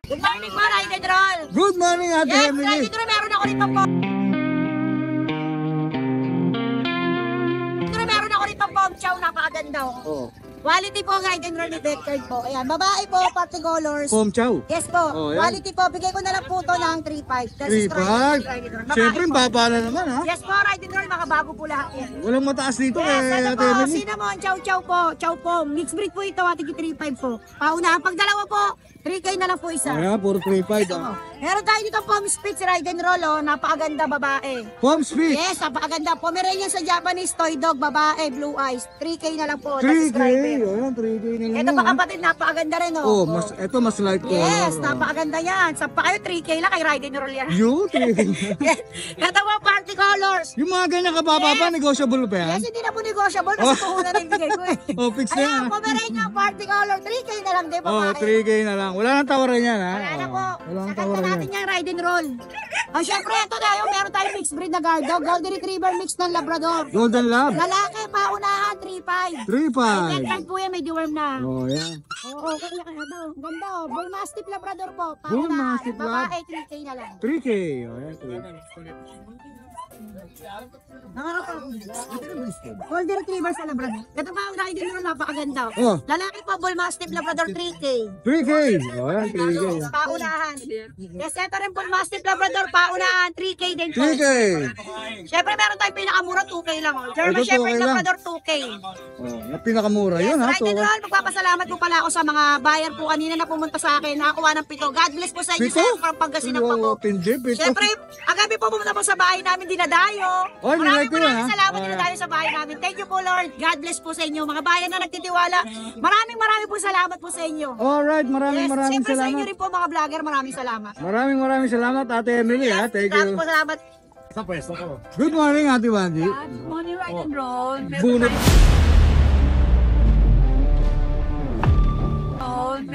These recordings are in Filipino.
Good morning po, Ride and Roll. Good morning, Ate Yes, Emily. Ride and Roll, meron ako rito po. Meron ako rito po, chow, napakaganda oh. Oh, Quality po, Ride and Roll ni Deckard po. Ayan, babae po, party colors. Pom chow. Yes po, Oh, yan. quality po, bigay ko na lang po to ng 3.5. That's 3.5. Ride and Roll. Babae Siyempre, po. baba na naman ha. Yes po, Ride and Roll, makabago po lahat yan. Walang mataas dito Yes, kay ano Ate po, Emily. cinnamon, chow po, chow po. Mixed breed po ito, ating 3.5 po. Pauna, pag dalawa po, 3K na lang po isa. Ayan, puro 3.5 Oh. ah. Meron tayo dito po, Spitz Ride and Roll, oh. Napakaganda babae. Pom speed. Yes, napakaganda. Pomeranian sa Japanese toy dog, babae, blue eyes. 3K na lang po. 3K. Subscriber. Ayan, 3K na lang Ito yan, pa ha? kapatid, napakaganda rin, oh. Oh, ito mas light color. Yes, oh. napakaganda yan. Sa pa kayo, 3K lang kay Ride and Roll yan. Yun, 3K. Yes. Ito po, party colors. Yung mga ganyan kababa pa, negotiable pa yan? Yes, hindi na po negotiable kasi puhunan na yung bigay ko eh. Oh, fix na yan. Ayan, ha? Pomeranian party color, 3K na lang din, Oh, babae. 3K na lang. Wala nang tawaran yan ha. Wala na Oh, po. Wala nang Sakanta tawaran natin yan. yung Ride and Roll. Oh, syempre, ito tayo. Meron tayong mixed breed na guard dog. Golden Retriever mix ng Labrador. Golden Lab. Lalaki, paunahan, 3.5. 3.5. Second po yan, may deworm na. Oh, yan. Oo, kaya daw. Ganda. Bull Mastiff Labrador po. Bull Paunahan. Mastiff Lab. Babae, 3K na lang. 3K. Oh, yan. 3K. Golden Retriever sa Labrador. Ito pa ang Ride and Roll, napakaganda. Oh. Lalaki po, Bull Mastiff Labrador, 3K. 3K. Oh, yan. 3K. Paunahan. Yes, ito rin Bull Mastiff Labrador, paunahan, 3K din po. 3K. Siyempre, meron tayong pinakamura, 2K lang. Oh. German Ito, 2K Shepherd lang. Labrador, 2K. Oh, yung pinakamura Yes, yun ha. Ride and Roll, magpapasalamat po pala ako sa mga buyer po kanina na pumunta sa akin, nakakuha ng pito. God bless po sa inyo, Pito? sir, from Pangasinan pa po. Oh, Pindi, pito. Siyempre, agabi po pumunta po sa bahay namin, dinadayo. Oy, nilike ko yan, ha? Salamat, Oh, dinadayo sa bahay namin. Thank you po, Lord. God bless po sa inyo. Mga bayan na nagtitiwala, maraming po salamat po sa inyo. Alright, maraming Siyempre sa inyo salamat. rin po mga vlogger, maraming salamat. Maraming salamat Ate Emily ha. Thank Maraming you. po salamat. Good morning Ate Wandy. Good morning, Ride and Roll. Bunot,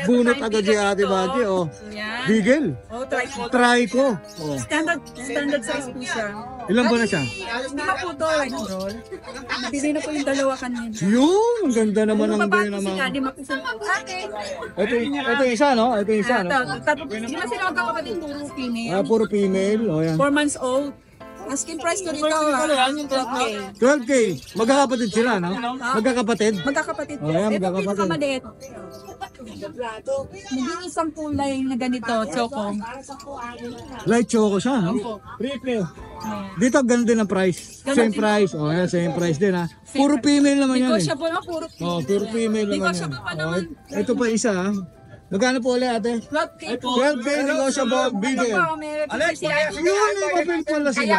bunot agad si Ate Wandy. Oh. Yan. Bigel. Oh, try ko. Try ko. Oh. Standard size po siya. Ilan ba na siya? Lima po to, right roll. Bili na po yung dalawa kanina. Yun, ang ganda naman Yung ng babae ganyan po naman. sila, lima po sila. Okay. Ito yung isa no? Ito yung isa no? Lima sila magkakapatid, puro female. Ah, puro female. Oh, yan. 4 months old. Asking price ko dito, 12K. 12K. Magkakapatid sila no? Magkakapatid. Magkakapatid po. Oh, yan, Ito magkakapatid. pinakamaliit. Naging isang kulay na ganito, choco. Light choco siya no? Dito ganun din ang price. Same price. Oh, yan, same price din ha. Puro female naman yan eh. Negotiable na puro Oh, puro female naman yan. Negotiable pa Oh, naman. ito pa isa ha. Magkano po ulit ate? 12K po. 12K negotiable bigel. Alex, Yun, may papel pala sila.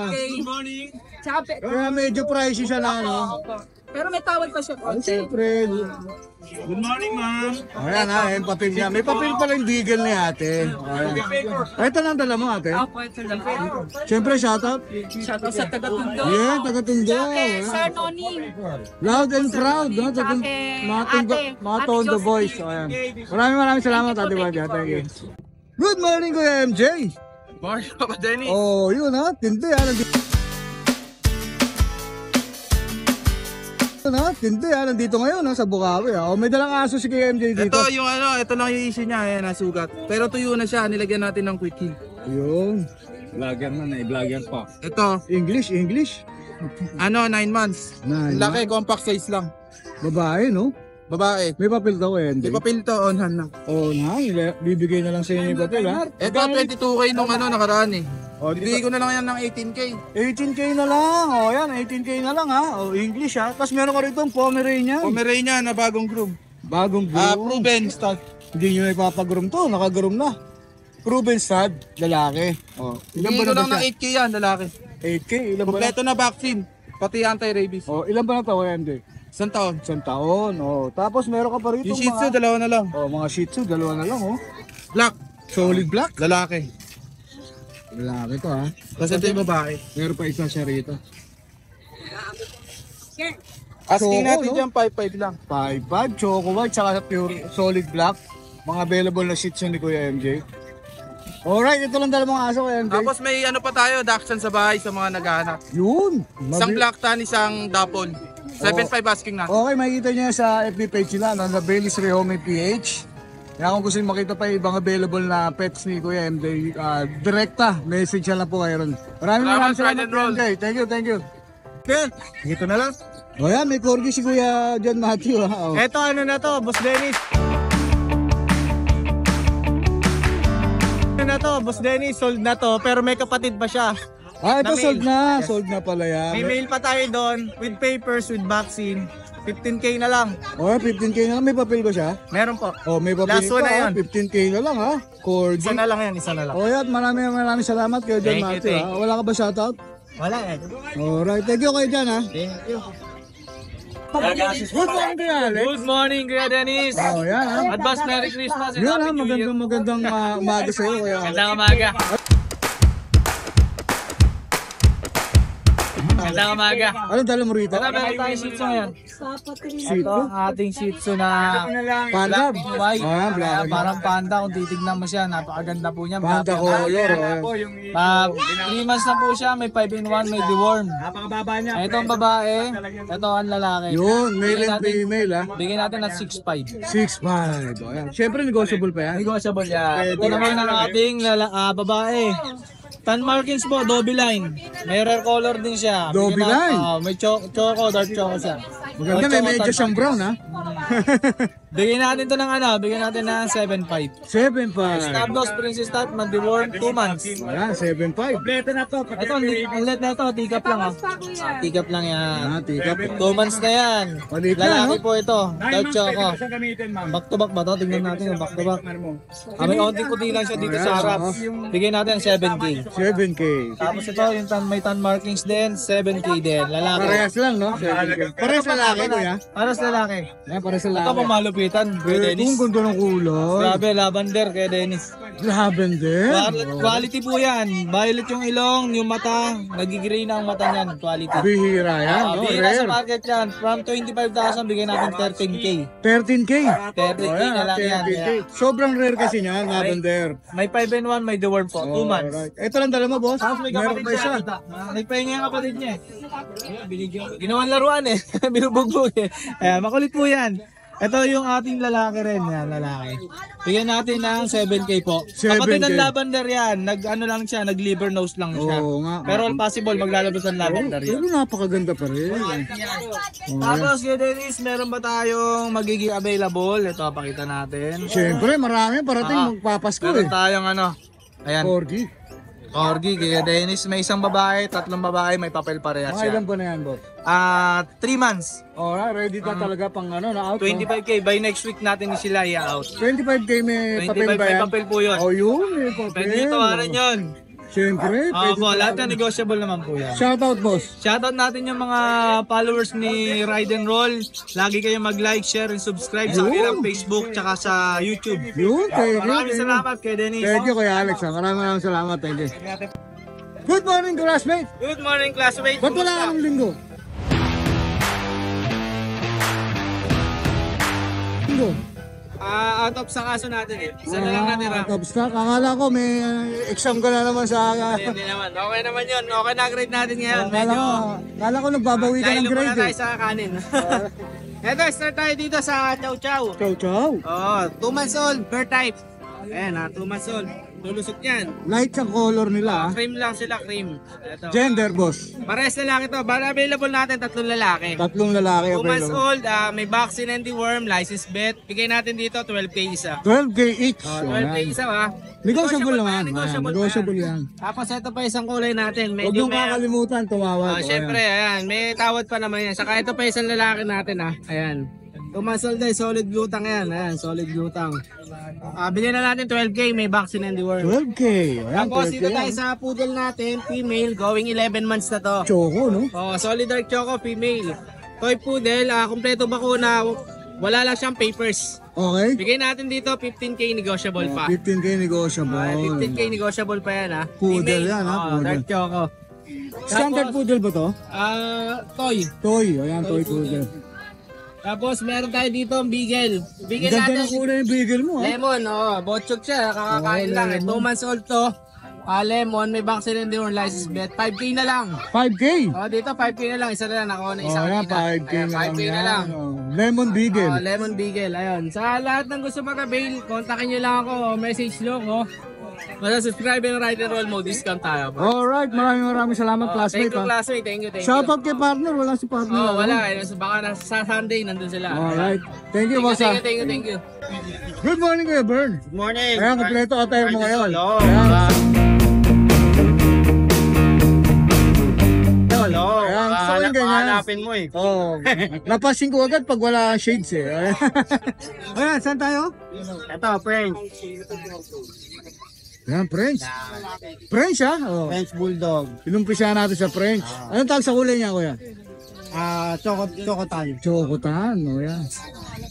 Good morning. Tsaka, Kaya medyo pricey siya na no. pero may tawad pa siya po. Siyempre. Good morning, ma'am. Ayan ha, yung papel niya. May papel pala yung bigel ni ate. Ayan. Ito lang dala mo ate. Opo, ito lang. Siyempre shoutout. Shoutout sa taga-Tondo. Yeah, taga-Tondo. Okay, Sir Noni. Loud and proud, no? Tsaka Mga Tondo boys. O, ayan. Maraming salamat, Ate Wanda. Thank you. Good morning, Kuya MJ. Morning, Papa Denny. Oh, yun ha. Tindi ha. Nandito ngayon ha, sa Bukawi ha. Oh, may dalang aso si Kuya MJ dito. Ito yung ito lang yung issue niya, ayan, nasugat. Pero tuyo na siya, nilagyan natin ng quick heal. Yun. Vlogger na, vlogger pa. Ito, English. 9 months. Nine Laki, compact size lang. Babae, no? Babae. May papel daw, Kuya MJ. May papel to, on hand lang. Oh, bibigay na lang sa inyo yung papel ha. Ito, 22K nung nakaraan eh. Oh, Bibigay ko na lang yan ng 18K. 18K na lang. Oh, yan. 18K na lang ha. Oh, English ha. Tapos meron ka rito ang Pomeranian. Pomeranian na bagong groom. Bagong groom. Proven stud. Hindi nyo ipapagroom to. Nakagroom na. Proven stud. Lalaki. Oh. Ilan Bibigay ba ko na lang ba ng siya? 8K yan, lalaki. 8K. Ilan ba na? Kompleto na vaccine, pati anti-rabies. Oh, ilan ba na to, MD? Isang taon. Isang taon. Oh. Tapos meron ka pa rito Yung Shih Tzu, mga... dalawa na lang. Oh, mga Shih Tzu. Dalawa na lang oh. Black, Solid black. lalaki. Lalaki to ha. Tapos ito yung babae. Meron pa isa siya rito. Asking Choco, natin no? dyan, 5-5 lang. 5-5. Choco white. Saka pure solid black. Mga available na Shih Tzu ni Kuya MJ. Alright, ito lang dalawang aso Kuya MJ. Tapos may ano pa tayo, Dachshund sa bahay sa mga naghahanap. Yun. Isang black tan, isang dapol. 7.5 asking na. Okay, makikita niyo sa FB page nila, no? Sa Bailey's Rehome PH. Kaya kung gusto nyo makita pa yung ibang available na pets ni Kuya MJ, direkta, message lang po kayo ron. Maraming salamat Kuya MJ. Thank you. Yan, dito na lang. O yan, may corgi si Kuya John Matthew. Oh. Eto ano na to, Boss Dennis. Ano na to, Boss Dennis, sold na to, pero may kapatid pa siya. Ito na sold mail. na. Sold na pala yan. May mail pa tayo doon, with papers, with vaccine. 15K na lang. O, 15K na lang. May papel ba siya? Meron po. Oh, may papel Last one na pa. yun. 15K na lang ha. Corgi. Isa na lang yan, isa na lang. O yan, maraming salamat Kuya John Thank you, Matthew. thank Ha? Wala ka ba shoutout? Wala eh. Alright, thank you Kuya John ha. Thank you. Good morning Kuya Alex. Good morning, Kuya Dennis. Oh, yan ha. Advance Merry Christmas and Yun ha, Happy New Year. magandang umaga sa'yo Kuya Alex. Magandang umaga. Magandang umaga. Anong dala mo rito? Ito, meron tayong Shih Tzu ngayon. Shih Ito ang ating Shih Tzu na Panda. black and white. Oh, yan, black and Parang panda kung titignan mo siya. Napakaganda po niya. Panda color. Oh, yan. 3 months na po siya. May 5-in-1, may deworm. Napakababa niya. Ito ang babae. Ito ang lalaki. Yun, male and female ha. Bigyan natin at 6.5. 6'5". O yan. Siyempre negotiable pa yan. Negotiable yan. Ito naman ang ating babae. Tan markings po, Dobby line. May rare color din siya. Dobby line? May choco, dark choco siya. Maganda, may medyo siyang brown ha. Bigyan natin to ng bigyan natin ng 7.5. 7'5". Tablos, Princess Tat, Mandiworm, 2 months. Ayan, 7'5". Kompleto na to. Ito, ang let na ito, tikap lang tikap lang yan. Tikap. 2 months na yan. Maliit lang, Lalaki no? po ito, 9 dark months choco. pwede ko siyang gamitin, ma'am. Back to back ba ito? Tingnan natin yung back to back. May onting kuti lang siya dito sa harap. Bigyan natin ng 7K. 7K. Tapos ito, yung may tan markings din, 7K din. Lalaki. Parehas lang, no? 7K. Parehas lalaki, kuya. Para sa lalaki. Ayan, parehas Ito lalaki. pang malupitan, Kuya Dennis. Kung ganda ng kulay. Grabe, lavender kay Dennis. Lavender. Quality po yan. Violet yung ilong, yung mata, nagigray na ang mata niyan. Quality. Bihira yan, no? Bihira sa Rare. market yan. From 25,000, bigyan natin 13K. 13K. 13K na lang yan. 13K. Sobrang rare kasi niya, lavender. May 5-in-1, may deworm po. 2 months. Alright. Ito lang dala mo, boss. Tapos may Meron kapatid pa isa. siya. Nagpahinga yung kapatid niya eh. Ginawan laruan eh. Binubugbog eh. Makulit po yan. Ito yung ating lalaki rin. Yan, lalaki. Bigyan natin ng 7K po. 7K. Kapatid ng lavender yan. Lang siya, nag-liver nose lang siya. Oo nga. Pero all possible, maglalabas ng lavender yan. Pero napakaganda pa rin. Tapos kay Dennis, meron ba tayong magiging available? Ito, pakita natin. Siyempre, marami parating magpapasko eh. Meron tayong ayan, Corgi. Corgi, kay Dennis. May isang babae, 3 babae, may papel parehas Mga ilan siya. pa na yan, boss? 3 months. Alright, ready na talaga pang na-out. 25K, by next week natin sila i-out. 25K may 25 papel ba may yan? papel po yun. Oh, yun, may papel. Pwede nyo tawaran yun. Siyempre, pwede. Po, lahat na negotiable naman po yan. Shoutout, boss. Shoutout natin yung mga followers ni Ride and Roll. Lagi kayong mag-like, share, and subscribe sa kanilang Facebook tsaka sa YouTube. Yun, thank you. Maraming salamat kay Dennis. Thank you, Kuya Alex. Maraming salamat. Thank you. Good morning, classmate. Good morning, classmates. Ba't wala kang linggo? Linggo? Out of sa kaso natin eh. Isa na lang natira. Top stock. Akala ko may exam ka na naman sa... Hindi naman. Okay naman yun. Okay na grade natin ngayon. Akala ko nagbabawi ka ng Dahil muna grade tayo eh. sa kanin. Eto, start tayo dito sa Chow Chow. Chow chow. Oh, 2 months old, bird type. Ayan 2 months old. Lulusot yan. Light ang color nila. Cream lang sila, cream. Ito. Gender, boss. Pares lalaki to. Bala available natin 3 lalaki. Tatlong lalaki 2 months available. old, may vaccine and deworm, license bet. Bigay natin dito 12K isa. 12K each. 12K isa Negotiable naman. Negotiable Negotiable yan. Tapos ito pa isang kulay natin. Huwag Medyo niyong kakalimutan, tumawag. syempre, ayan. May tawad pa naman yan. Saka ito pa isang lalaki natin Ayan. 2 months old ay solid glutang yan. Ayan, solid glutang. Bigyan na natin 12K, may vaccine and deworm. 12K. Ayan, Tapos 12K dito tayo yan. sa poodle natin, female, going 11 months na to. Choco, no? Solid dark choco, female. Toy poodle, kompleto bakuna, wala lang siyang papers. Okay. Bigay natin dito 15K negotiable pa. 15K negotiable. 15K negotiable pa yan Poodle Female. yan, poodle. Dark choco. Standard poodle ba to? Toy. Toy. Ayan, toy poodle. Tapos meron tayo dito ang beagle. Beagle Ganda natin. ng kulay yung beagle mo, ha? Lemon, botchok siya, kakakain lang. 2 months old to. Lemon, may vaccine and deworm license bet. 5K na lang. 5K. Dito 5K na lang. Isa na lang. Ako na isa Oh, yan, kanina. 5K Ayan, na 5K na lang. Oh, Lemon Beagle. Lemon Beagle. Ayun. Sa lahat ng gusto mag-avail, kontakin nyo lang ako. Message nyo ko. Basta subscribe and ride and roll mo. Discount tayo. Alright, maraming salamat, Thank classmate. you, Ha? classmate. Thank you. Shoutout kay partner, wala si partner. Oh, ano? wala. Baka sa Sunday nandun sila. Alright. Thank you, boss. Thank you, thank you. Good morning, Kuya Bern. Good morning. Ayan, kompleto ka tayo mo ngayon. Hello. Ayan. Hello. Ayan, gusto ko yung ganyan. Hanapin mo eh. Oh, napasin ko agad pag wala shades eh. Ayan, saan tayo? Ito, French. Ayan, French. French ha? Oh. French Bulldog. Inumpisa natin sa French. Anong tawag sa kulay niya, kuya? Chocotan. Chocotan, o yan.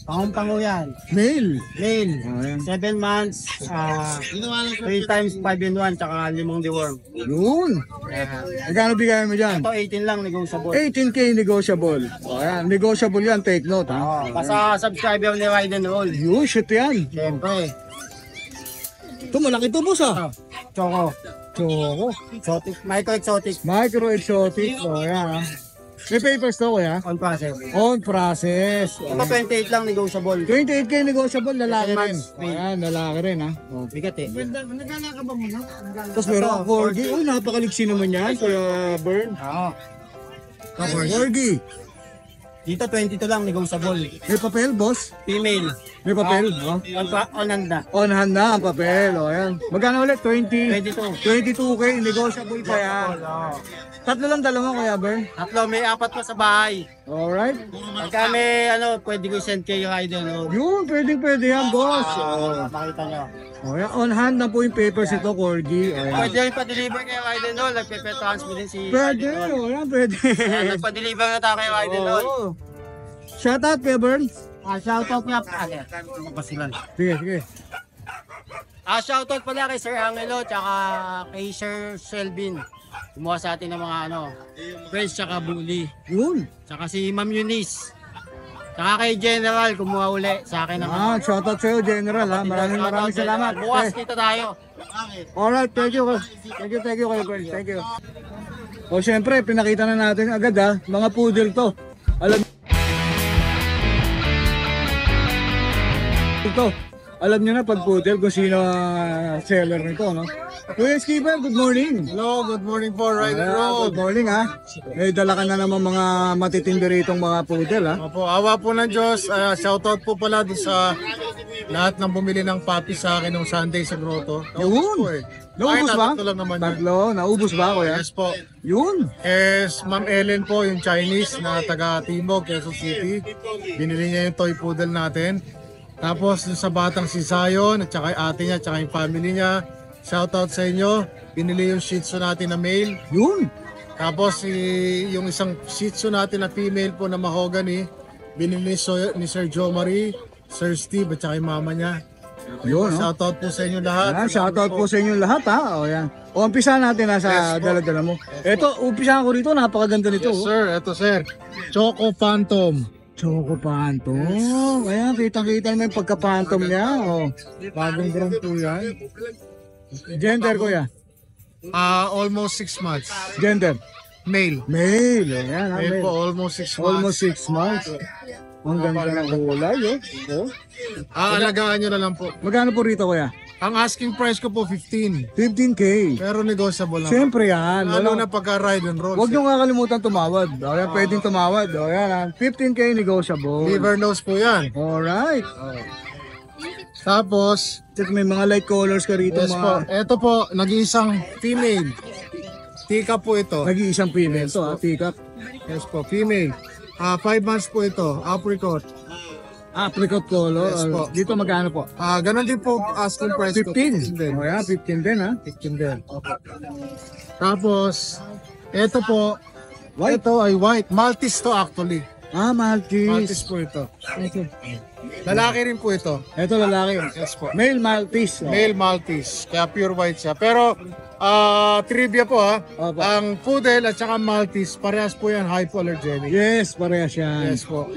Pango yan. Male. Male. O yan. 7 months. 3 times 5 in 1. Tsaka 5 deworm. Yun. Magkano bigayan mo dyan? Ito 18 lang negotiable. 18K negotiable. O yan, negotiable yan, take note ha. Basta subscriber ni Ride and Roll. Yun, shit yan. Siyempre. Ito, malaki ito, boss ha. Choco. Choco. Exotic. Micro exotic. Micro exotic. O yan ha. May papers to, kuya? On process. On process. Ito 28 lang negotiable. 28K negotiable, lalaki rin. Months. O yan, lalaki rin ha. Bigat eh. Tapos meron ka corgi. Uy, napakaliksi naman yan. Kaya Bern. Oo. Corgi. Dito 22 lang negotiable. May papel, boss? Female. May papel? Oh. On hand na. On hand na ang papel. O yan. Magkano ulit? 22. 22K. Negotiable pa yan. Tatlo lang dala mo, Kuya Bern. Tatlo, may 4 pa sa bahay. Alright. Pagka may pwede ko send kayo Ride and Roll. Yun, pwede yan, boss. Makita nyo. O yan. On hand na po yung papers ito, Corgi. O yan. Pwede rin pa-deliver kayo Ride and Roll. Nagpe-transfer din si Pwede. Ride and Roll. O yan, pwede. Nagpa-deliver na tayo kay Ride and Roll. Oo. Shoutout, Kuya Bern. Shoutout nga pala. Sige. Shoutout pala kay Sir Angelo tsaka kay Sir Shelvin. Kumuha sa atin ng mga French tsaka Bully. Yun. Tsaka si Ma'am Eunice. Tsaka kay General kumuha uli sa akin ng Shoutout sa'yo, General ha. Maraming salamat. Bukas kita tayo. Alright, thank you, Kuya Bern. Thank you. O syempre, pinakita na natin agad ha. Mga poodle to. Alam niyo na pag poodle kung sino seller nito, no? Kuya Skipper, good morning. Hello, good morning po, Ride and Roll. Good morning ha. May dala ka na naman mga matitindi ritong mga poodle ha. Opo, awa po ng Diyos. Shoutout po pala doon sa lahat ng bumili ng puppy sa akin nung Sunday sa Grotto. Yun. Naubos ba? Tatlo lang naman yun. Tatlo. Naubos ba, kuya? Yes po. Yun. Yes, Ma'am Ellen po, yung Chinese na taga Timog, Quezon City. Binili niya yung toy poodle natin. Tapos yung sa batang si Zion at saka yung ate niya at saka yung family niya. Shoutout sa inyo. Binili yung Shih Tzu natin na male. Yun. Tapos yung isang Shih Tzu natin na female po na mahogany, binili ni Sir Joe Marie, Sir Steve at saka yung mama niya. Yun, no? Shoutout po sa inyo lahat. Shoutout po sa inyo lahat ha. O yan. O umpisa natin ha sa dala-dala mo. Ito, umpisa ko rito. Napakaganda nito. Yes sir, eto sir. Choco Phantom. Choco Phantom. Ayan, kitang-kita naman yung pagka-phantom niya. O. Bagong brand po yan. Gender, kuya. Almost 6 months. Gender. Male. Male. O yan, ha, Male po, male. almost 6 months. Almost 6 months. Ang ganda ng kulay, oh. Alagaan nyo na lang po. Magkano po rito, kuya? Ang asking price ko po 15. 15K. Pero negotiable lang. Siyempre yan. Lalo Wala. na pagka ride and roll. Huwag nyo kakalimutan tumawad. O yan, pwedeng tumawad. O yan, ha. 15K negotiable. Liver nose po yan. Alright. Tapos, Check, may mga light colors ka rito. yes po. Ito po, nag-iisang female. Tika po ito. Nag-iisang female to, ha. Teacup. Yes po, female. 5 months po ito, apricot. Apricot color. Yes po. Dito magkano po? Ganon din po asking price ko. 15. din. O yan, 15 din, ha. 15 din. Tapos, ito po, White. ito ay white. Maltese to actually. Maltese. Maltese po ito. Lalaki rin po ito. Ito lalaki. Yes po. Male Maltese. O. Male Maltese. Kaya pure white siya. Pero, trivia po ha. Opo. Ang poodle at saka Maltese, parehas po yan hypoallergenic. Yes, parehas yan. Yes po.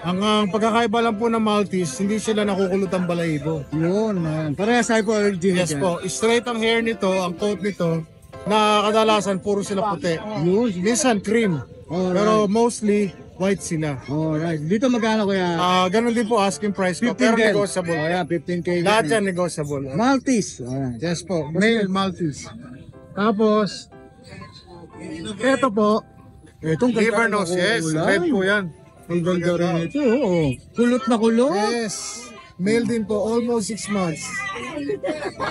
Ang pagkakaiba lang po ng Maltese, hindi sila nakukulot ang balahibo. Yun, man. Parehas hypoallergenic. Yes po, straight ang hair nito, ang coat nito, na kadalasan puro sila puti. Minsan cream, pero mostly white sila. Alright. Dito magkano kaya? Ganun din po asking price ko, 15K. pero negotiable. Oh, yeah, 15K. Lahat yan negotiable. Maltese. Alright. Yes po, male Maltese. Tapos, ito po, Itong liver nose, yes, red po yan. Ang ganda rin ito. Oo. Kulot na kulot. Yes, male din po, almost 6 months.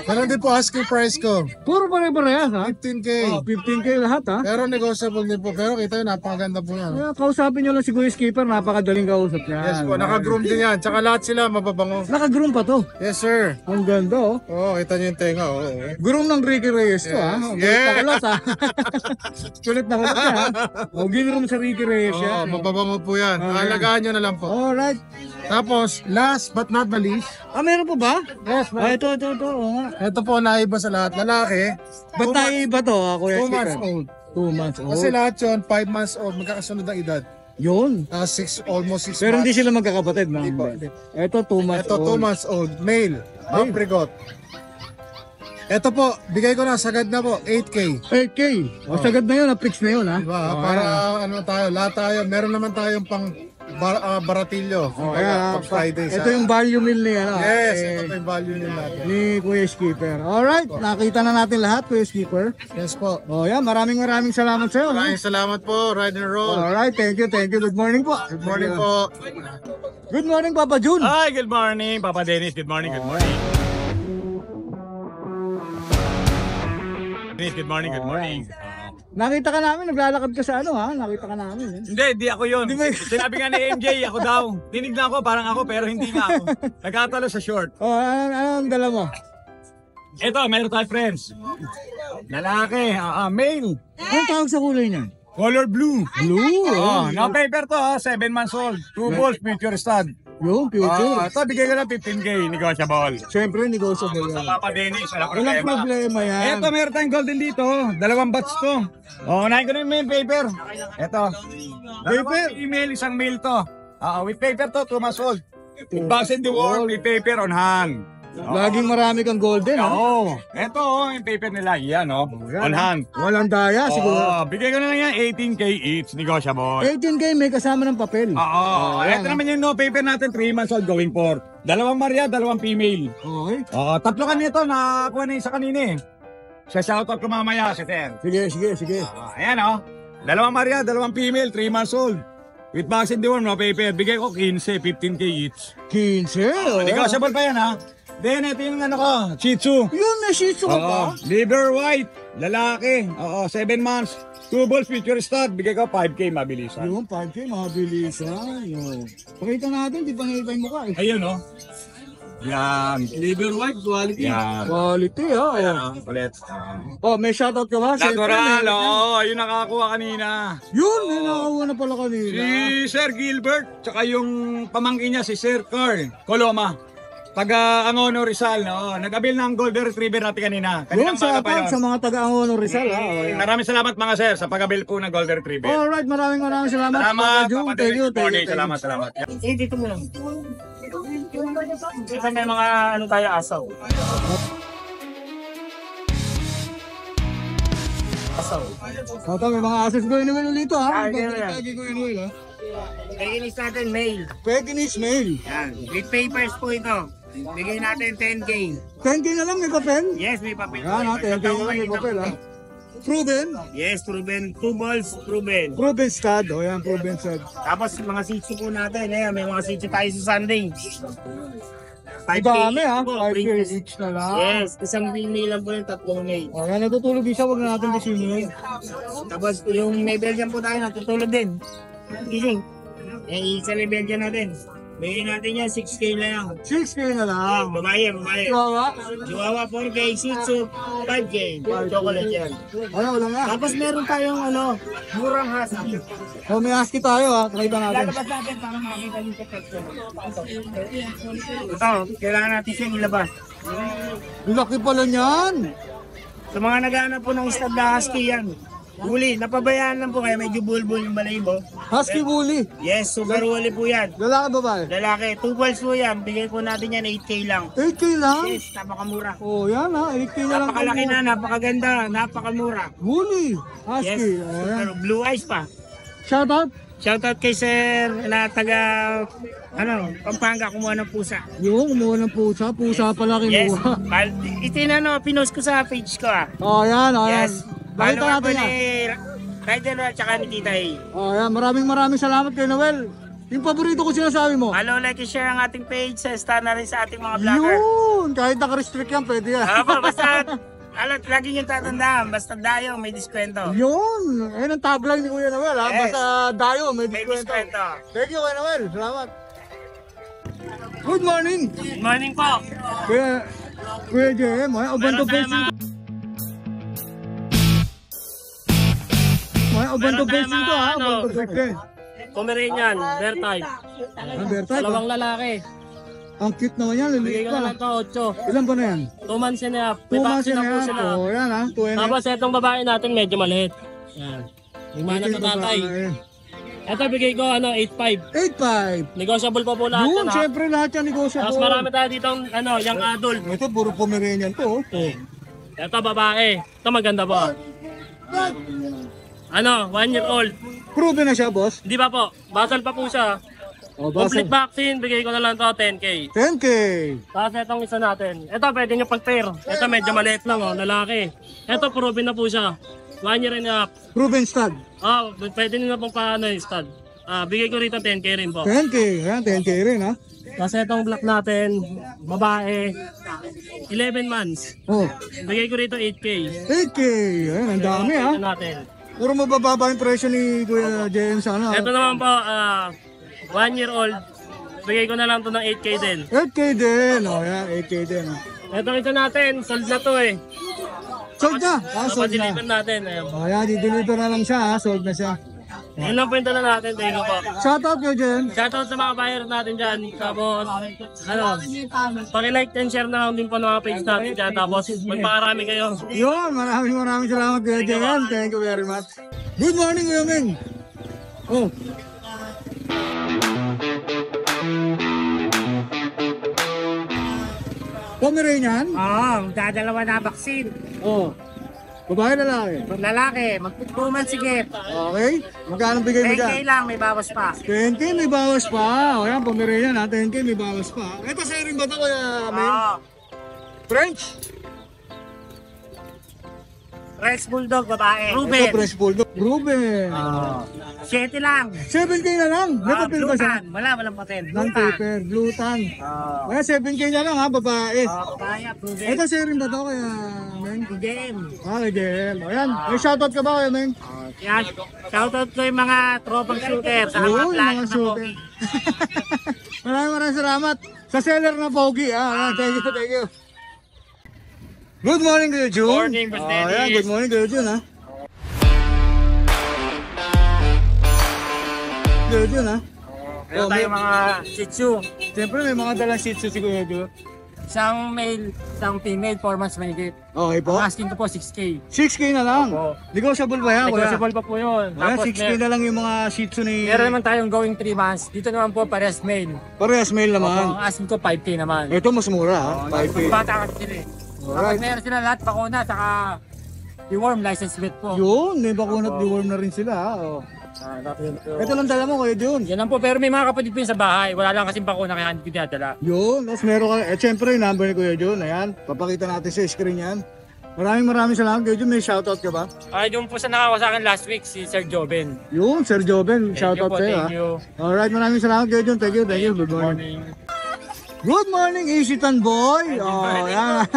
Ganun din po asking price ko, Puro pare-parehas ha? 15K. 15K lahat ha? Pero negotiable din po, pero kita yun, napakaganda po yan. Kaya kausapin nyo lang si Kuya Skipper, napakadaling kausap niya. Yes po, naka-groom din yan, tsaka lahat sila mababango. Naka-groom pa to. Yes sir. Ang ganda oh. Oo, kita nyo yung tenga, oo. Groom ng Ricky Reyes to ha. Yeah. Kulit na kulit na kulit ha. O, ginroom sa Ricky Reyes Oo, yan. mababango po yan. Alagaan nyo na lang po. Alright. Tapos, last but not the least, Meron po ba? yes, Ito. Oo nga. ito po naiba sa lahat. Lalaki, Ba't naiba to Kuya 2 months Skipper? old. 2 months old. Kasi lahat yun, 5 months old, magkakasunod ang edad. Yun. Almost 6 Pero months. hindi sila magkakapatid, no? Hindi po. Ito, 2 months Ito, 2 old. months old, male, apricot. Ito po, bigay ko na, sagad na po, 8K. 8K. O, sagad na yun, na-fix na yun, ha? Diba? Para ano tayo, lahat tayo, meron naman tayong pang baratilyo. Kaya, Pag Friday. ito yung value meal ni, ano? Yes, ito po yung value nila natin. Ni Kuya Skipper. Alright, nakita na natin lahat, Kuya Skipper. Yes po. O, yan, maraming salamat sa'yo, no? Maraming salamat po, Ride and Roll. Alright, thank you. Good morning po. Good morning po. Good morning, Papa Jun. Hi, good morning, Papa Dennis. Good morning, good morning. Good morning, good morning. Nakita ka namin, naglalakad ka sa ano, ha? Nakita ka namin. Hindi ako yun. Sinabi nga ni MJ, ako daw. Tinignan ko, parang ako, pero hindi nga ako. Nagkatalo sa short. O, anong dala mo? Ito, meron tayo friends. Lalaki, male. Anong tawag sa kulay niya? Color blue. Blue. Oh, no paper to, 7 months old. 2 balls, future stud. Yung future. Ito, bigay ko na 15K, negotiable. Siyempre, negotiable Sa yan. Papa Dennis, walang Walang problema. problema yan. Ito, meron tayong golden dito. 2 batch to. Unahin ko na yung main paper. Ito. Paper? Email, isang mail to. With paper to, 2 months old. With box in the world, with paper on hand. Laging marami kang golden, ha? Oo. Ito, yung paper nila. Yan, on hand. Walang daya, siguro. Bigay ko na lang yan, 18K each, negotiable. 18K, may kasama ng papel. Ito naman yung no paper natin, 3 months old going for. 2 Maria, 2 female. Okay. 3 kanito, nakakuha na yung isa kanina eh. Sa shoutout ko mamaya, si Ter. Sige. Ayan 2 Maria, 2 female, 3 months old. With box in the world, no paper. Bigay ko 15, 15K each. 15, oh. Negotiable pa yan ha. Then ito yung ano ko, Shih Tzu. Yun, na Shih Tzu ka pa? Liver white, lalaki. 7 months. 2 balls, future stud. Bigay ko 5K, mabilisan. Yun, 5K, mabilisan. Yun. Pakita natin, di pa nakita yung mukha eh. Ayun Yan. Liver white, quality. Yan. Quality, ha? Ulit. Oh, may shoutout ka ba? Natural, ayun nakakuha kanina. Yun, may nakakuha na pala kanina. Si Sir Gilbert, tsaka yung pamangkin niya si Sir Carl Coloma. Taga Angono Rizal, nag-abil ng golden retriever natin kanina. Yun, Kaninang maga pa shoutout yun. sa mga taga-Angono Rizal, ha? Oh, yan. Maraming salamat mga sir sa pag-abil po ng golden retriever. Alright, maraming salamat. Salamat, Jun. Papa Thank you, Dennis. Good morning. thank you. Salamat. Dito mo lang. Kasi may mga ano tayo asaw. Ito, may mga ases ko yun dito, ha? ganun yan. Pagkakagi ko yun, ha? Pekinis natin male. Pekinese male. Yan. With papers po ito. Bigay natin 10K. 10K na lang, may papel. Yes, may papel. Yan, ha? 10K na lang, may papel, ha? Proven. Yes, proven. 2 balls, proven. Proven stud. O, yan, proven stud. Tapos mga sitsu po natin. Ayan, may mga sitsu tayo sa Sunday. 5K Dami, ha? po, 5K princess. each na lang. Yes, isang female lang po yung 3 male. O, yan, natutulog isa, wag na natin disinin. Tapos yung may Belgian po tayo, natutulog din. Gising. Eh, isa na Belgian natin. Bigyan natin yan, 6K na lang. 6K na lang. Babae. Chihuahua. Chihuahua 4K, Shih Tzu 5K. Chocolate yan. Wala nga. Tapos meron tayong murang husky. O, may husky tayo, ha? Pakita natin. Lalabas natin para makita yung protection. Ito, kailangan natin siyang ilabas. Laki pala niyan. Sa mga naghahanap po ng stud na husky yan. Bully, napabayaan lang po kaya medyo bulbul yung balahibo. Husky Bully. Yes, super bully po yan. Lalaki babae? Lalaki, 2 balls po yan. Bigay po natin yan 8K lang. 8K lang? Yes, napakamura. Oh, yan ha. 8K na lang. Napakalaki na, napakaganda, napakamura. Bully. Yes, Husky. Oh, yan. pero blue eyes pa. Shoutout. Shoutout kay sir na taga, Pampanga, kumuha ng pusa. Yung kumuha ng pusa. Pusa pala Yes, kinuha. pinost ko sa page ko ah. Oh, yan. Oh, yan. Yes, Bakit follower natin po yan? ni Ryder at saka ni Tita A. Oh, yan. Maraming salamat kay Noel. Yung paborito ko sinasabi mo. Follow, like, and share ang ating page. Star na rin sa ating mga vlogger. Yun. Kahit naka-restrict yan, pwede yan. Apo, basta, lagi yung tatandaan. Basta dayo, may diskwento. Yun. Ayun ang tagline ni Kuya Noel ha. Yes. Basta dayo, may May diskwento. diskwento. Thank you Kuya Noel. Salamat. Good morning. Good morning po. Kuya JM. Ubanto Meron tayo Fest. mga, Ubanto Meron Fest tayo ito mga ha. ano, Ubanto Fest. Pomeranian, bear type. Bertay. Dalawang lalaki. Ang cute naman yan. Bigay Liliit ko na pa. lang to, 8. Ilan ba na yan? 2 months and a half. 2 May months vaccine na na po yan. sila. Oh, yan ha. 2 and a half. Tapos itong babae natin medyo maliit. Yan. Yung mana sa tatay. Ito bigay ko 8.5. 8.5. Negotiable pa po lahat Yun, yan ha. syempre lahat yan negosyo Tapos po. marami tayo dito young adult. Ito, puro Pomeranian to. Ito babae. Ito maganda po. 1 year old. Proven na siya, boss. Hindi pa po. Basal pa po siya. O, Complete vaccine, bigay ko na lang to 10K. 10K. Tapos itong isa natin. Ito pwede nyo pag-pair. Ito medyo maliit lang lalaki. Ito proven na po siya. 1 year and a half. Proven stud. Pwede nyo na pong paano yung stud. Bigay ko rito 10K rin po. 10K. Ayan, 10K rin ha. Tapos itong black natin, babae, 11 months. Oh, Bigay ko rito 8K. 8K. Ayan, ang dami ha. Ito natin. Puro mabababa yung presyo ni Kuya James ano. Ito naman po, 1 year old. Bigay ko na lang to ng 8K din. 8K din. O, ayan, 8K din. Itong isa natin, sold na to eh. Sold na. Sold na. Napadeliver natin. Ayun. O, ayan, di-deliver na lang siya ha. Sold na siya. Yun lang po yung dala natin. Thank you po. Shoutout Kuya James. Shoutout sa mga buyer natin dyan. Tapos, paki-like and share na lang din po ng mga page natin dyan. Tapos, magpakarami kayo. Yun, maraming salamat Kuya James. Thank you very much. Good morning Kuya Ming. Oh. Pomeranian? Dadalawa na vaccine. Oh. Babae lalaki. Lalaki, mag-2 months sige. Okay. Magkano bigay mo dyan? lang, may bawas pa. 10K may bawas pa. O yan, Pomeranian ha. 10K may bawas pa. Ito sa'yo rin ba ito Kuya Ming? French? Rex Bulldog, babae. Ito French Bulldog. Ruben. 7 lang. 7K na lang. May papel ba siya? Walang patent. Non-paper, glutan. Kaya 7K na lang ha, babae. Kaya, proven. Ito sa'yo rin ba ito Kuya Ming? Game. JM. Ayan, may shoutout ka ba Kuya Ming? Yan. Shoutout ko yung mga tropang shooter sa mga Yung flash mga na shooter. pogi. Maraming salamat. Sa seller na Pogi. Thank you. Good morning, Kuya Jun. Morning, Boss Dennis. Ayan, good morning, Kuya Jun, ha. Kuya Jun, ha. Meron tayo mga Shih Tzu. Siyempre, may mga dalang Shih Tzu si Kuya Jun. Isang male, isang female, 4 months mahigit. Okay po. Ang asking ko po 6K. 6K na lang. Opo. Negotiable ba yan, Kuya? Negotiable pa po yun. Ayan, 6K na lang yung mga Shih Tzu ni... Meron naman tayong going 3 months. Dito naman po parehas male. Parehas male Ang naman. asking ko 5K naman. Ito mas mura, ha. 5K. Bata kasi sila eh. Tapos Alright. meron sila lahat bakuna, saka deworm license plate po. Yun, may bakunat deworm na rin sila, ha. Oh. Ito lang dala mo, Kuya Jun. Yan lang po, pero may mga kapatid po yun sa bahay. Wala lang kasing bakuna kaya hindi ko dinadala. Yun, tapos meron ka, syempre yung number ni Kuya Jun, ayan, papakita natin sa screen yan. Maraming salamat Kuya Jun, may shoutout ka ba? Yung po sa nakawa sa akin last week, si Sir Joven. Yun, Sir Joven, shoutout po, sa'yo ha. thank you. Alright, maraming salamat Kuya Jun, thank you, good morning. Good morning, Isitan Boy! Oh, yan.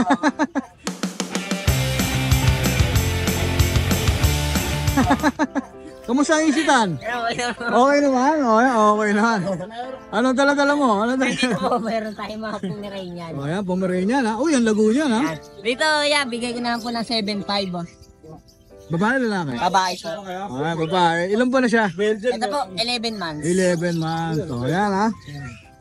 Kamusta ang Isitan? Okay naman, okay naman. Anong dala-dala mo? Anong dala? Po, meron tayong mga Pomeranian. Oh, yan, Pomeranian ha. Uy, ang lago niyan ha. Dito, bigay ko na lang po ng 7.5. Babae lalaki? Babae siya. Babae. Ilan ba na siya? Ito po, 11 months. 11 months. So, yan ha.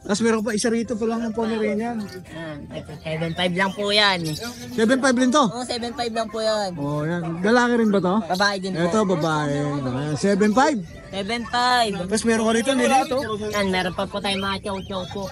Tapos meron pa isa rito pa lang ng Pomeranian. 7.5 lang po yan. 7.5 din to. Oo, 7.5 lang po yan. Oh, yan. Lalaki rin ba to? Babae din po. Ito, babae. Ayan, 7.5. 7.5. Tapos meron ka rito, nilito. Yan, meron pa po tayong mga chow-chow po.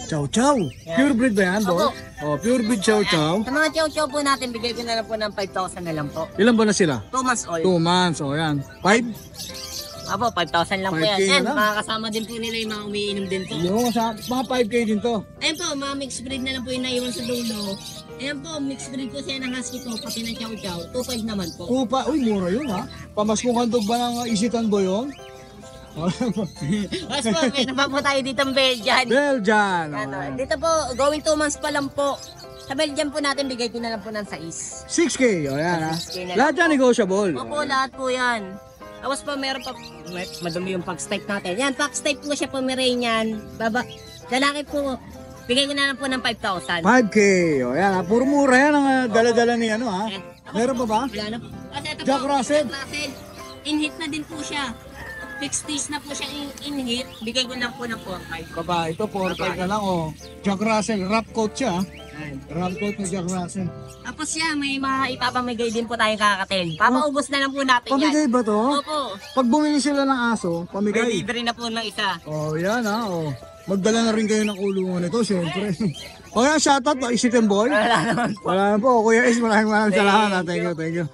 Chow Chow. Pure breed ba yan, boss? Oh, pure breed Chow Chow. Sa mga chow-chow po natin, bigay ko na lang po ng 5,000 na lang po. Ilan ba na sila? 2 months old. 2 months. Oh, yan. 5? Apo, 5,000 lang po 5K yan. Yan, na lang. makakasama din po nila yung mga umiinom din po. Yung mga 5K din to. Ayun po, mga mixed breed na lang po yung naiwan sa dulo. Ayan po, mixed breed po siya ng husky po, pati ng chow-chow. 2.5 naman po. Upa, uy, mura yun ha. Pamaskong handog ba ng isitan bo yun? Mas po, meron pa po tayo dito ng Belgian. Belgian. Ano, Oh, dito po, going 2 months pa lang po. Sa Belgian po natin, bigay ko na lang po ng 6. 6K. O yan ha. 6K na lang Lahat yan negotiable. Opo, lahat po yan. Tapos po, meron pa, madumi yung pag-stipe natin. Yan, pag-stipe po siya Pomeranian. Lalaki po, bigay ko na lang po ng 5,000. 5K. O yan ha. Puro mura yan ang dala-dala ni ano ha. Meron pa ba? Wala na po. Kasi ito Jack po, Russell. Jack Russell. In-hit na din po siya. Fixed days na po siya in-hit. Bigay ko lang po ng 4,500. Baba, ito 4-5 na lang oh. Jack Russell, wrap coat siya. Wrap coat ni Jack Russell. Tapos siya, may mga ipapamigay din po tayong kakatel. Papaubos na lang po natin yan. Pamigay ba to? Opo. Pag bumili sila ng aso, pamigay. Delivery na po ng isa. Oh, yan ha. Oh. Magdala na rin kayo ng kulungan nito, syempre. O yan, shoutout po, Isitin Boy. Wala naman po. Wala na po, Kuya Is, maraming salamat. Thank you, thank you.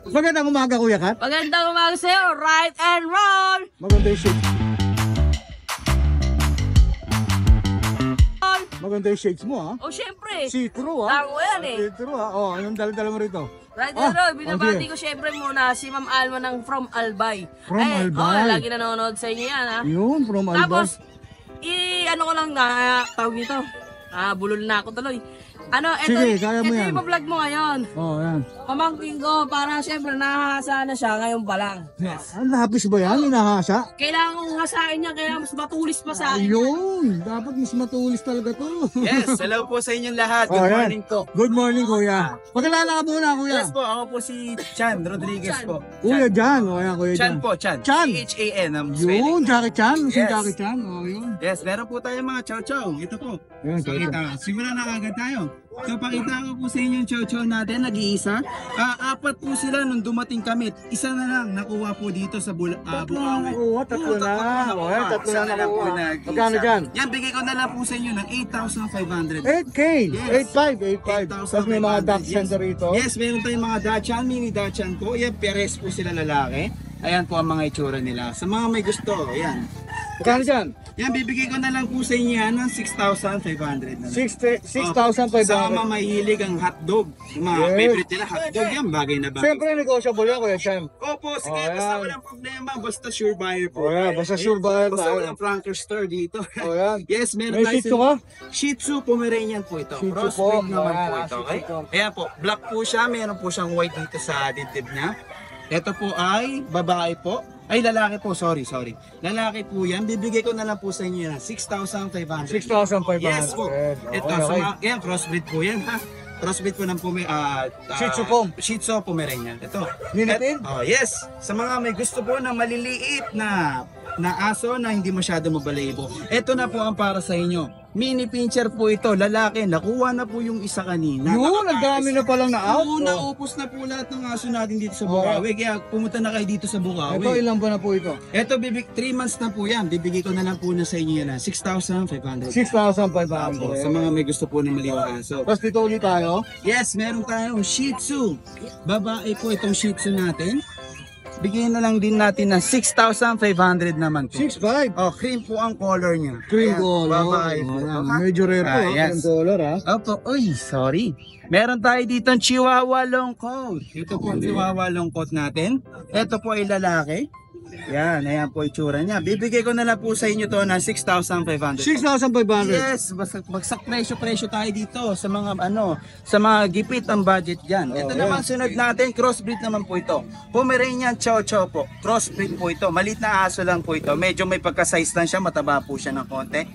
Magandang umaga, Kuya Kat. Magandang umaga sa'yo, right and roll! Maganda yung shades. Maganda yung shades mo ha. O syempre, See-through ha. tango yan eh. See-through ha. Oh, anong dala-dala mo rito? Right and roll, binabati okay. ko syempre muna si Ma'am Alma ng From Albay. From Ay, Albay. lagi nanonood sa inyo yan ha. Yun, from Albay. Tapos, ano ko lang na, tawag nito, bulol na ako tuloy. Ano, Sige, kaya mo yan. yung vlog mo ngayon. Oh, yan. Pamangkin ko, para syempre nahahasa na siya ngayon pa lang. Ang lapis ba yan? Inahasa? Kailangan kong hasain niya, kaya mas matulis pa sa akin. Ayun, dapat mas matulis talaga to. Yes, hello po sa inyong lahat. Oh, Good yan. morning po. Good morning, Kuya. Pakilala ka muna, Kuya. Yes po, ako po si Chan Rodriguez po. Kuya Jan. O yan, Kuya Chan Jan. po, Chan. Chan. C-H-A-N ang spelling. Yun, Jackie Chan. Si Yes. Jackie Chan. O, yun. Yes, meron po tayong mga chow-chow. Ito po. Yan, Pakita. Simulan na agad tayo. So pakita ko po sa inyo yung chow-chow natin, nag-iisa. 4 po sila nung dumating kami. Isa na lang nakuha po dito sa Tatlo na Bukawi. nakuha, tatlo na. O, yan, tatlo Isa na lang po nakuha. nag-iisa. Magkano dyan? Yan, bigay ko na lang po sa inyo ng 8,500. 8K. 8.5. Tapos may mga duck center rito. Yes, meron tayong mga Dachshund, mini Dachshund po. Yan, peres po sila lalaki. Ayan po ang mga itsura nila. Sa mga may gusto, ayan. Magkano dyan? Yan, bibigay ko na lang po sa inyo yan ng 6,500 na lang. 6,500. Sa mga mahilig ang hotdog. Yung mga Yes. favorite nila, hotdog yan, bagay na bagay. Siyempre, negotiable yan, Kuya Chan. Opo, sige, Oh, basta yan. walang problema, basta sure buyer po. Oh, yan, basta sure buyer Basta tayo. walang franker store dito. O, yan. Yes, meron May tayo Shih Tzu ka? Shih Tzu Pomeranian po ito. Shih Tzu Crossbreed po. naman Ayan, po ito. Shih Okay? Tzu po. Ayan po, black po siya. Meron po siyang white dito sa dibdib niya. Ito po ay babae po. Ay, lalaki po. Sorry. Lalaki po yan. Bibigay ko na lang po sa inyo yan. 6,500. 6,500. Yes po. Okay, Ito, okay. yan, crossbreed po yan ha. Crossbreed po ng Shih Tzu po. Shih Tzu Pomeranian. Ito. Ninipin? Oh, yes. Sa mga may gusto po na maliliit na aso na hindi masyado mabalahibo. Ito na po ang para sa inyo. Mini pincher po ito, lalaki. Nakuha na po yung isa kanina. Yun, ang dami na palang na-out. Oo, Oh. naupos na po lahat ng aso natin dito sa Bukawi. Kaya pumunta na kayo dito sa Bukawi. Ito, ilang ba na po ito? Ito, 3 months na po yan. Bibigay ko na lang po na sa inyo yan. 6,500. 6,500. Opo, sa mga may gusto po ng maliwang aso. Tapos dito ulit tayo. Yes, meron tayong Shih Tzu. Babae po itong Shih Tzu natin. Bigyan na lang din natin ng 6,500 naman po. 6,500. Oh, cream po ang color niya. Cream Ayan, color. Babae po. Oh, yan. Ha? Medyo rare po. Yes. Cream color ha. Opo, uy, sorry. Meron tayo dito ng Chihuahua long coat. Ito po ang Chihuahua long coat natin. Ito po ay lalaki. Yan, ayan po itsura niya. Bibigay ko na lang po sa inyo to ng 6,500. 6,500. Yes, bagsak presyo tayo dito sa mga sa mga gipit ang budget diyan. Ito naman sunod natin, crossbreed naman po ito. Pomeranian Chow Chow po. Crossbreed po ito. Maliit na aso lang po ito. Medyo may pagka-size lang siya, mataba po siya ng konti.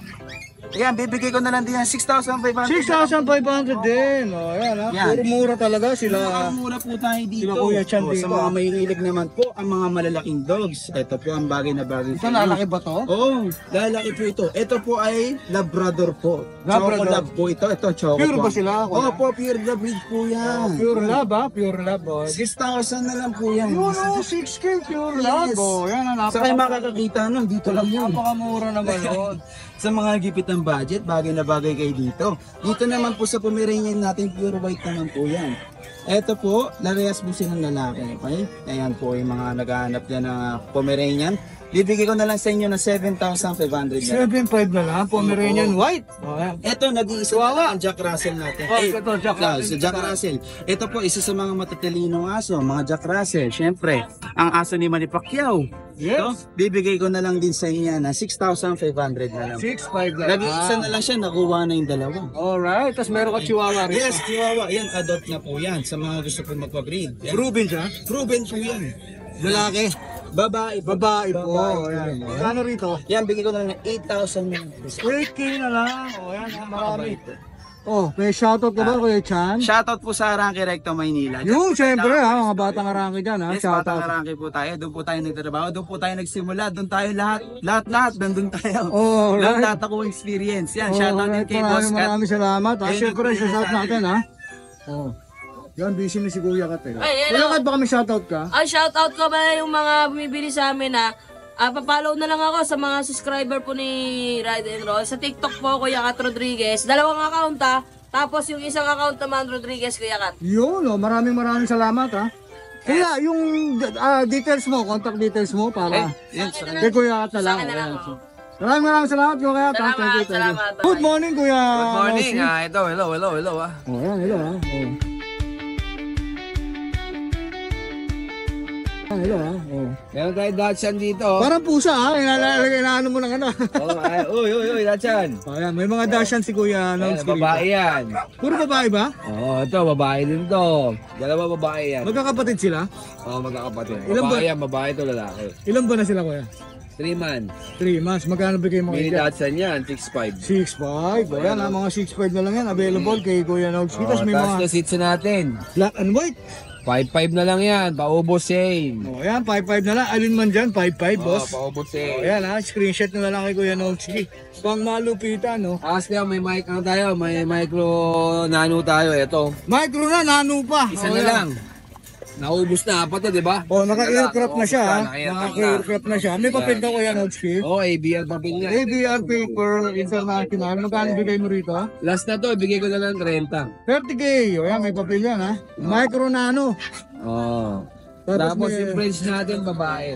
Ayan, bibigay ko na lang din yan 6,500. 6,500 din. O, yan ha. Yan. Puro mura talaga sila. Mura po tayo dito. Sila Kuya Chan Oh, dito. sa mga mahihilig naman po, ang mga malalaking dogs. Ito po ang bagay na bagay. Ito, lalaki ba to? Oo, lalaki po ito. Ito po ay Labrador po. Labrador. Choco Lab po ito. Ito, Choco Pure po. ba sila? Oo po, pure the breed po yan. Pure lab ha. Pure lab. O. 6,000 na lang po yan. Yun o, 6K pure lab. O, yan ha. Sa kayo makakakita nun, dito lang yun. Napakamura naman yun. Sa mga gipit ng budget, bagay na bagay kayo dito. Dito naman po sa Pomeranian natin, pure white naman po yan. Ito po, larehas po silang lalaki. Okay? Ayan po yung mga naghahanap dyan ng Pomeranian. Bibigay ko na lang sa inyo ng 7,500 na. 7.5 na lang. Pomeranian white. O, yan. Ito, nag-iisa ang Jack Russell natin. Oh, ito, Jack Russell. Si Jack Russell. Ito po, isa sa mga matatalinong aso, mga Jack Russell. Siyempre, ang aso ni Manny Pacquiao. Yes. Ito, bibigay ko na lang din sa inyo na 6,500 na lang. 6.5 na lang. Nag-iisa na lang siya, nakuha na yung dalawa. Alright. Tapos meron ka chihuahua rin. Yes, Chihuahua. Yan, adopt na po yan sa mga gusto po magpa-breed. Yan. Proven siya? Proven po yan. Lalaki. Babae. Babae po. Babae. Yan. Magkano rito? Yan, bigay ko na lang ng 8,000 na. 8K na lang. O, yan. Marami. Oh, may shoutout ka ba, Kuya Chan? Shoutout po sa Arangke Recto, Maynila. Yung, siyempre ha, mga batang arangke dyan ha. Yes, Batang Shoutout. Arangke po tayo. Doon po tayo nagtatrabaho. Doon po tayo nagsimula. Doon tayo lahat. Nandun tayo. Oh, Lahat right. ako experience. Yan, Oh, shoutout din right. kay Boss Kat. Maraming salamat ha. Ayun, Siyempre, ayun, shoutout ayun. natin ha. Oh. Yan, busy na si Kuya Kat eh. Ay, Kuya hello. Kat, baka may shoutout ka? Ay, shoutout ko ba yung mga bumibili sa amin na papollow na lang ako sa mga subscriber po ni Ride and Roll. Sa TikTok po, Kuya Kat Rodriguez. Dalawang account ha. Tapos yung isang account naman, Rodriguez, Kuya Kat. Yun, oh, maraming salamat ha. Kuya, yung details mo, contact details mo para Yan, kay Kuya Kat na lang. Sa akin na lang, Ayan. oh. Maraming salamat, Kuya Kat. Salamat, Thank you. salamat. Good morning, Kuya. Good morning. Nosy. Ito, hello. Oh, yan, hello ha. Oh. Hello ha. Oh. Meron tayo Dachshund dito. Parang pusa ha, inaano mo ng ano. Uy, Dachshund. Oh, yan. May mga dashan si Kuya Ayan, Nosy. babae yan. Puro babae ba? Oo, ito, babae din to. Dalawa babae yan. Magkakapatid sila? Oo, magkakapatid. Ilan ba? Babae yan, babae to lalaki. Ilan ba na sila, Kuya? 3 months. 3 months. Magkano bigay mo Mini kay Dachshund yan, 6'5". 6'5". Ayan ha, mga 6'5 na lang yan. Available kay Kuya Nosy. Tapos may Tapos mga na seats natin. black and white. 5'5" na lang yan, paubos same. Oh, ayan, 5'5 na lang. Alin man dyan, 5'5, boss. Paubos Oh, same. ayan ha, screenshot na lang kay Kuya Nosy. Pang malupitan, no? Tapos kaya may mic ano tayo, may micro nano tayo, ito. Micro na, nano pa. Isa Oh, na ayan. lang. Naubos na, apat na, di ba? Oh, naka-aircraft na siya, ha? Naka-aircraft na. Naka-aircraft na siya. May papel ka, Kuya Nosy. Oo, ABR papel niya. ABR paper international. Magkano bigay mo rito? Last na to, ibigay ko na lang 30. 30K. O yan, may papel yan ha. Micro nano. Oo. Tapos Tapos may yung French natin, babae.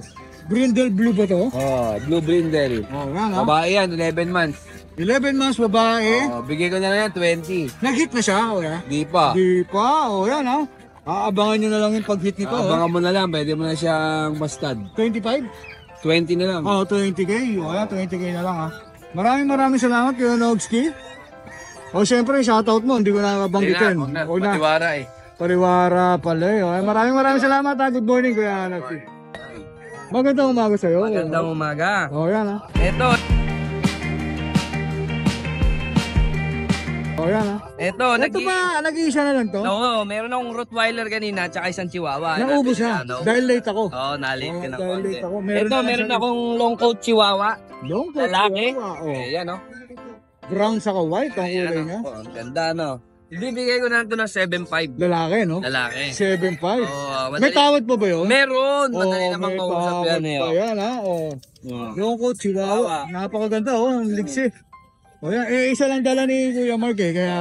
Brindle blue ba to? Oh, Blue Brindle. O yan ha. Babae yan, 11 months. 11 months babae. Oh, bigay ko na lang yan, 20. Nag-hit na siya. O yan. Di pa. Di pa. O yan ha. Aabangan nyo na lang yung pag-hit nito. Abangan mo na lang, pwede mo na siyang bastard. 25? 20 na lang. O, 20K. O yan, 20K na lang ha. Maraming salamat Kuya Nosy. O syempre, shoutout mo. Hindi ko na banggitin. O na. Patiwara eh. Pariwara pala eh. O, maraming salamat ha. Good morning Kuya Nosy. Magandang umaga sa'yo. Magandang umaga. O yan ha. Ito, O yan ha. ito, Ito ba, nag-iisa na lang to? Oo, meron akong Rottweiler kanina, tsaka isang Chihuahua. Naubos na. Dahil late ako. Oo, nalit ka na Dahil konti. late ako. Ito, meron akong long coat Chihuahua. Long coat Lalaki. Chihuahua, oh. Eh, yan o. Brown saka white ang Ayan, kulay niya. oh, ang ganda no. Ibibigay ko na ito ng 7.5. Lalaki, no? Lalaki. 7.5. Oh, May tawad pa ba yun? Meron! Oh, Madali naman may kausap tawad yan eh. pa oh. yan, ha? Oh. Long coat Chihuahua. Napakaganda, oh. Ang ligsi. O yan, isa lang dala ni Kuya Mark eh. Kaya,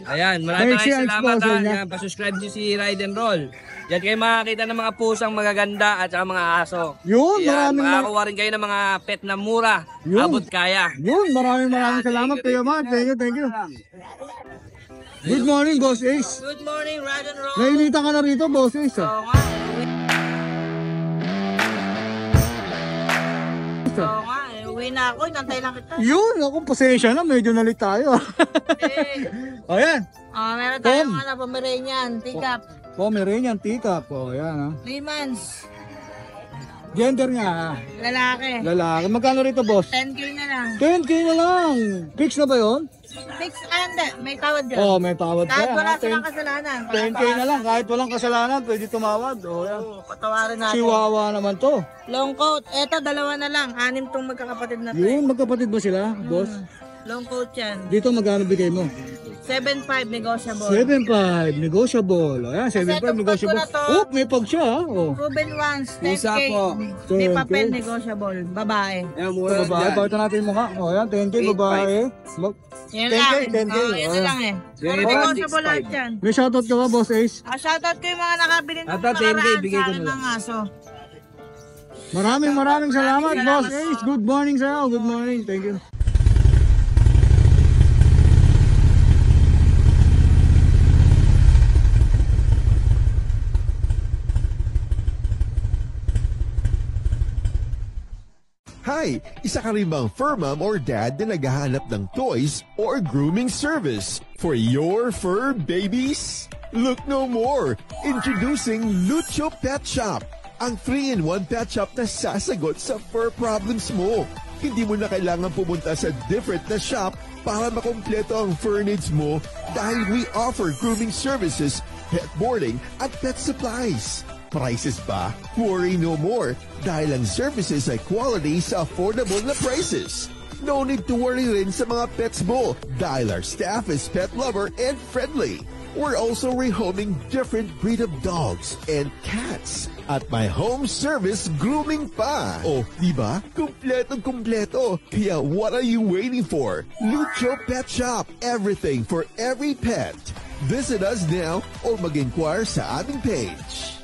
Ayan, maraming Thanks, salamat sponsor ha. niya. Yan, pasubscribe nyo si Ride and Roll. Diyan kayo makakita ng mga pusang magaganda at saka mga aso. yun, Yan, maraming makakuha rin kayo ng mga pet na mura. Yun. Abot kaya. Yun, maraming salamat Kuya Mark. Thank you. Good morning, Boss Ace. Good morning, Ride and Roll. Nainita ka na rito, Boss Ace. Oo nga. Oo nga, uwi na ako. Inantay lang kita. Yun, ako pasensya na. Medyo nalit tayo. O yan. Meron tayong Pomeranian, teacup. Pomeranian teacup. O yan ha. 3 months. Gender nga. Lalaki. Lalaki. Magkano rito, boss? 10K na lang. 10K na lang. Fix na ba yun? Fix and may tawad dyan. Oh, may tawad pa. Kahit wala 10 silang kasalanan. 10K na lang. Kahit walang kasalanan, pwede tumawad. Oh, yan. Patawarin natin. Chihuahua naman to. Long coat. Eto, dalawa na lang. 6 tong magkakapatid na to. Yun, magkapatid ba sila, boss? Long coat yan. Dito magkano bigay mo? 7.5 negotiable. 7.5, negotiable. Ayan, 7.5 itong negotiable. pag ko na to, Oh, may pag siya, ha? Oh. Proven once, 10K. Isa po. May 10K. papel negotiable. Babae. Ayan, Ito, mura babae, dyan. pakita natin yung mukha. Oh, ayan, 10K, babae. Yan 10K, lang. 10K. Oh, yan na lang eh. Puro negotiable lahat yan. May shoutout ka ba, Boss Ace? Shoutout ko yung mga nakabili ng Ata, 10K, bigay ko sa akin na lang. ng aso. Maraming salamat, Boss Ace. Good morning sa'yo. Good morning. Thank you. Hi! Isa ka rin bang fur mom or dad na naghahanap ng toys or grooming service for your fur babies? Look no more! Introducing Lucho Pet Shop, ang 3-in-1 pet shop na sasagot sa fur problems mo. Hindi mo na kailangan pumunta sa different na shop para makompleto ang fur needs mo dahil we offer grooming services, pet boarding at pet supplies. Prices ba? Worry no more dahil ang services ay quality sa affordable na prices. No need to worry rin sa mga pets mo dahil our staff is pet lover and friendly. We're also rehoming different breed of dogs and cats at my home service grooming pa. Oh, diba? Kumpletong-kumpleto. Kaya what are you waiting for? Lucho Pet Shop. Everything for every pet. Visit us now or mag-inquire sa aming page.